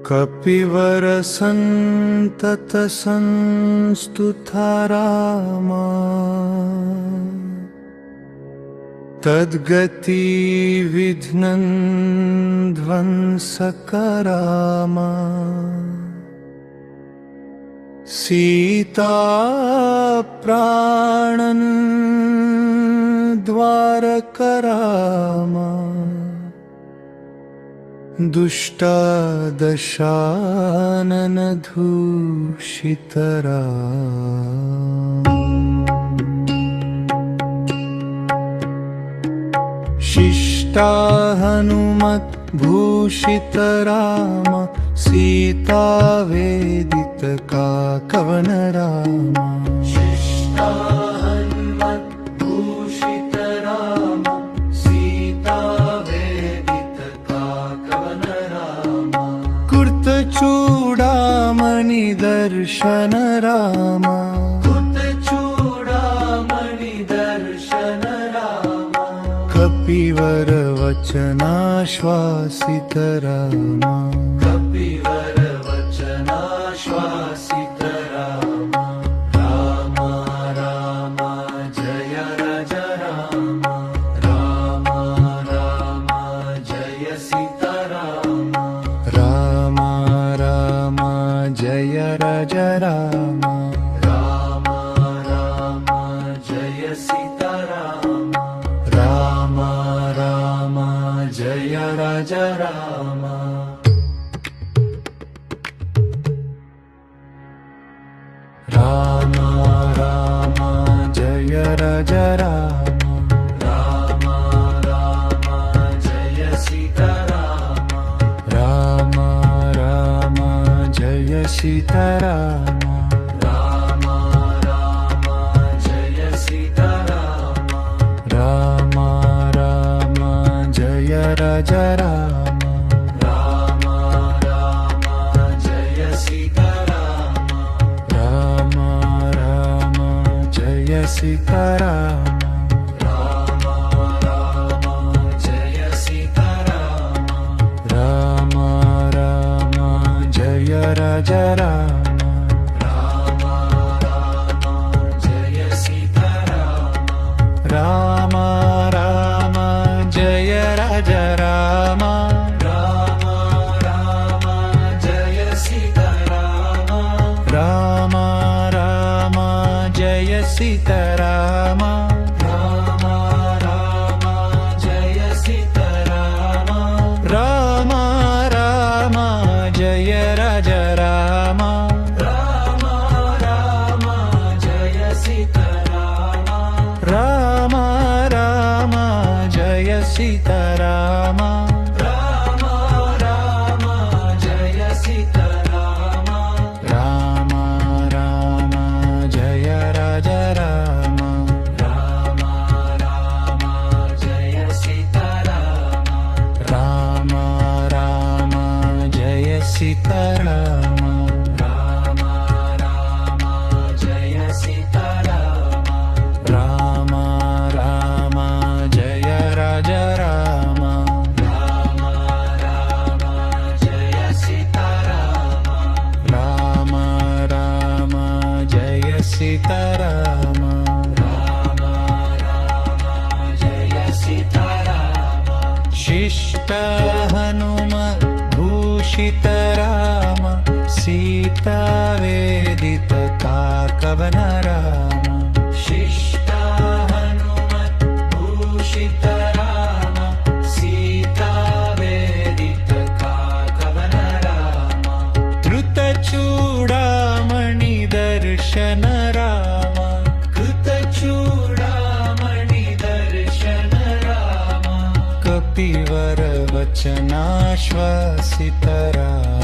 ಕಪಿವರ ಸಂತತ ಸಂಸ್ತುತಾ ರಾಮ ತದ್ಗತಿ ವಿಘ್ನಂ ಧ್ವಂಸಕರಾಮ ಸೀತಾ ಪ್ರಾಣನ್ ದ್ವಾರಕರಾಮ ದುಷ್ಟಾದಶಾನನ ಧೂಷಿತರಾಮ ಶಿಷ್ಟಾ ಹನುಮತ್ ಭೂಷಿತ ರಾಮ ಸೀತಾ ವೇದಿತ ಕಾಕವನ ರಾಮ ಶಿಷ್ಟಾ ಹನುಮತ್ ಭೂಷಿತ ರಾಮ ಸೀತಾ ವೇದಿತ ಕಾಕವನ ರಾಮ ಕುರ್ತ ಚೂಡಾಮಣಿ ದರ್ಶನ ರಾಮ ಕಪಿವರ ವಚನಾಶ್ವಾಸಿತ ರಾಮ ಕಪಿವರ ವಚನಾಶ್ವಾಸಿತ ರಾಮ ರಾಮ ರಾಮ ಜಯ ರಾಜ ರಾಮ ರಾಮ ರಾಮ ಜಯ ಸೀತಾ ರಾಮ ರಾಮ ರಾಮ ಜಯ ರಾಜ ರಾಮ ರಾಮ ರಾಮ ಜಯ ಸೀತಾ ರಾಮ ರಾಮ ರಾಮ ಜಯ ರಾಜ ರಾಮ ರಾಮ ರಾಮ ಜಯ ರಾಜ ರಾಮ ರಾಮ ರಾಮ ಜಯ ಸೀತಾ ರಾಮ ರಾಮ ರಾಮ ಜಯ ಸೀತಾ ರಾಮ ರಾಮ ರಾಮ ಜಯ ಸೀತಾ ರಾಮ ರಾಮ ರಾಮ ಜಯ ರಾಜ ರಾಮ ರಾಮ ರಾಮ ಜಯ ಸೀತಾ ರಾಮ ರಾಮ ರಾಮ ಜಯ ಸೀತಾ ರಾಮ ರಾಮ ರಾಮ ಜಯ ಸೀತಾ ರಾಮ ರಾಮ ರಾಮ ಜಯ ರಾಜ ರಾಮ ರಾಮ ರಾಮ ಜಯ ಸೀತಾ ರಾಮ ರಾಮ ರಾಮ ಜಯ ರಾಜ ರಾಮ ರಾಮ ರಾಮ ಜಯ ಸೀತಾ ರಾಮ ರಾಮ ರಾಮ ಜಯ ಸೀತಾ ರಾಮ ರಾಮ ರಾಮ ಜಯ ಸೀತಾ ರಾಮ ರಾಮ ರಾಮ ಜಯ ರಾಜ ರಾಮ ರಾಮ ರಾಮ ಜಯ ಸೀತಾ ರಾಮ ರಾಮ ರಾಮ ಜಯ ಸೀತಾ ರಾಮ ರಾಮ ರಾಮ ಜಯ ಸೀತಾ ರಾಮ ರಾಮ ರಾಮ ಜಯ ರಾಜ ರಾಮ ರಾಮ ರಾಮ ಜಯ ಸೀತಾ ರಾಮ ರಾಮ ರಾಮ ಜಯ ಸೀತಾ ರಾಮ ರಾಮ ರಾಮ ಜಯ ಸೀತಾ ರಾಮ ರಾಮ ರಾಮ ಜಯ ರಾಜ ರಾಮ ರಾಮ ರಾಮ ಜಯ ಸೀತಾ ರಾಮ ರಾಮ ರಾಮ ಜಯ ಸೀತಾ ರಾಮ ರಾಮ ರಾಮ ಜಯ ಸೀತಾ ರಾಮ ಶಿಷ್ಟ ಹನುಮ ಭೂಷಿತ ರಾಮ ಸೀತಾ ವೇದಿತ ಕಾಕವನ ರಾಮ ಶಿಷ್ಟ ಹನುಮತ್ ಭೂಷಿತ ರಾಮ ಸೀತಾ ವೇದಿತ ಕಾಕವನ ರಾಮ ಧೃತ ಚೂಡಾಮಣಿ ದರ್ಶನ ರಾಮ ಕೃತ ಚೂಡಾಮಣಿ ದರ್ಶನ ರಾಮ ಕಪಿವರ ವಚನಾಶ್ವಾಸಿತ ರಾಮ